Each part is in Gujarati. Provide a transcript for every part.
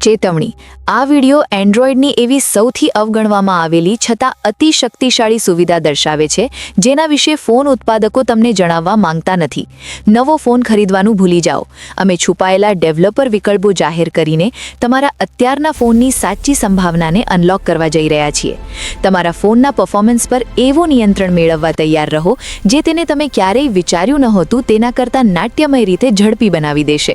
ચેતવણી આ વિડિયો એન્ડ્રોઇડની એવી સૌથી અવગણવામાં આવેલી છતાં અતિ શક્તિશાળી સુવિધા દર્શાવે છે જેના વિશે ફોન ઉત્પાદકો તમને જણાવવા માંગતા નથી નવો ફોન ખરીદવાનું ભૂલી જાઓ અમે છુપાયેલા ડેવલપર વિકલ્પો જાહેર કરીને તમારા અત્યારના ફોનની સાચી સંભાવનાને અનલોક કરવા જઈ રહ્યા છીએ તમારા ફોનના પરફોર્મન્સ પર એવો નિયંત્રણ મેળવવા તૈયાર રહો જે તેને તમે ક્યારેય વિચાર્યું નહોતું તેના કરતાં નાટ્યમય રીતે ઝડપી બનાવી દેશે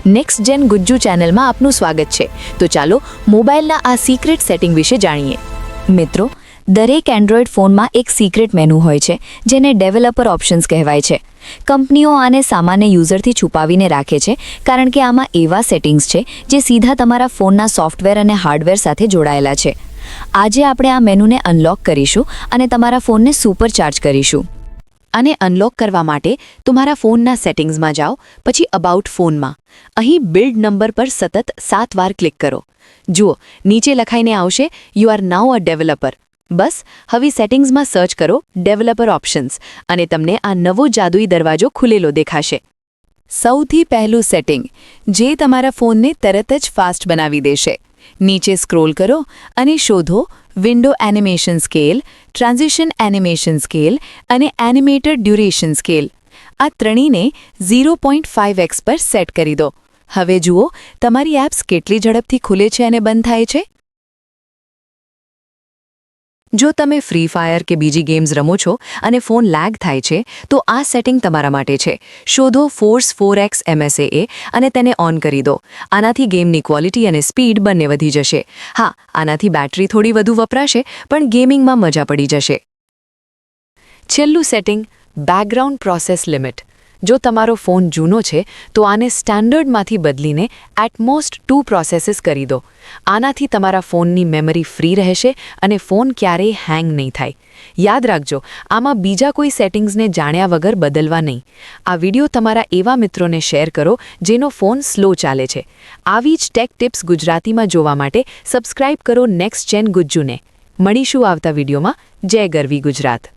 નેક્સ્ટ જેન ગુજ્જુ ચેનલમાં આપનું સ્વાગત છે તો ચાલો મોબાઈલના આ સિક્રેટ સેટિંગ વિશે જાણીએ મિત્રો દરેક એન્ડ્રોઇડ ફોનમાં એક સિક્રેટ મેનુ હોય છે જેને ડેવલપર ઓપ્શન્સ કહેવાય છે કંપનીઓ આને સામાન્ય યુઝરથી છુપાવીને રાખે છે કારણ કે આમાં એવા સેટિંગ્સ છે જે સીધા તમારા ફોનના સોફ્ટવેર અને હાર્ડવેર સાથે જોડાયેલા છે આજે આપણે આ મેનુને અનલોક કરીશું અને તમારા ફોનને સુપરચાર્જ કરીશું આને અનલોક કરવા માટે તમારા ફોનના સેટિંગ્સમાં જાઓ પછી અબાઉટ ફોનમાં અહીં બિલ્ડ નંબર પર સતત 7 વાર ક્લિક કરો જુઓ નીચે લખાઈને આવશે you are now a developer બસ હવે સેટિંગ્સમાં સર્ચ કરો ડેવલપર ઓપ્શન્સ અને તમને આ નવો જાદુઈ દરવાજો ખુલેલો દેખાશે સૌથી પહેલું સેટિંગ જે તમારા ફોનને તરત જ ફાસ્ટ બનાવી દેશે નીચે સ્ક્રોલ કરો અને શોધો window animation scale transition animation scale અને એનિમેટર ડ્યુરેશન સ્કેલ આ ત્રણેયને 0.5x પર સેટ કરી દો હવે જુઓ તમારી એપ્સ કેટલી ઝડપથી ખુલે છે અને બંધ થાય છે જો તમે ફ્રી ફાયર કે બીજી ગેમ્સ રમો છો અને ફોન લેગ થાય છે તો આ સેટિંગ તમારા માટે છે શોધો ફોર્સ 4x MSAA અને તેને ઓન કરી દો આનાથી ગેમની ક્વોલિટી અને સ્પીડ બંને વધી જશે હા આનાથી બેટરી થોડી વધુ વપરાશે પણ ગેમિંગમાં મજા પડી જશે છેલ્લું સેટિંગ બેકગ્રાઉન્ડ પ્રોસેસ લિમિટ જો તમારો ફોન જૂનો છે તો આને સ્ટાન્ડર્ડમાંથી બદલીને એટમોસ્ટ 2 પ્રોસેસીસ કરી દો આનાથી તમારા ફોનની મેમરી ફ્રી રહેશે અને ફોન ક્યારેય હેંગ નહીં થાય યાદ રાખજો આમાં બીજા કોઈ સેટિંગ્સને જાણ્યા વગર બદલવા નહીં આ વિડિયો તમારા એવા મિત્રોને શેર કરો જેનો ફોન સ્લો ચાલે છે આવી જ ટેક ટિપ્સ ગુજરાતીમાં જોવા માટે સબસ્ક્રાઇબ કરો નેક્સ્ટ જેન ગુજ્જુને મળીશું આવતા વિડિયોમાં જય ગરવી ગુજરાત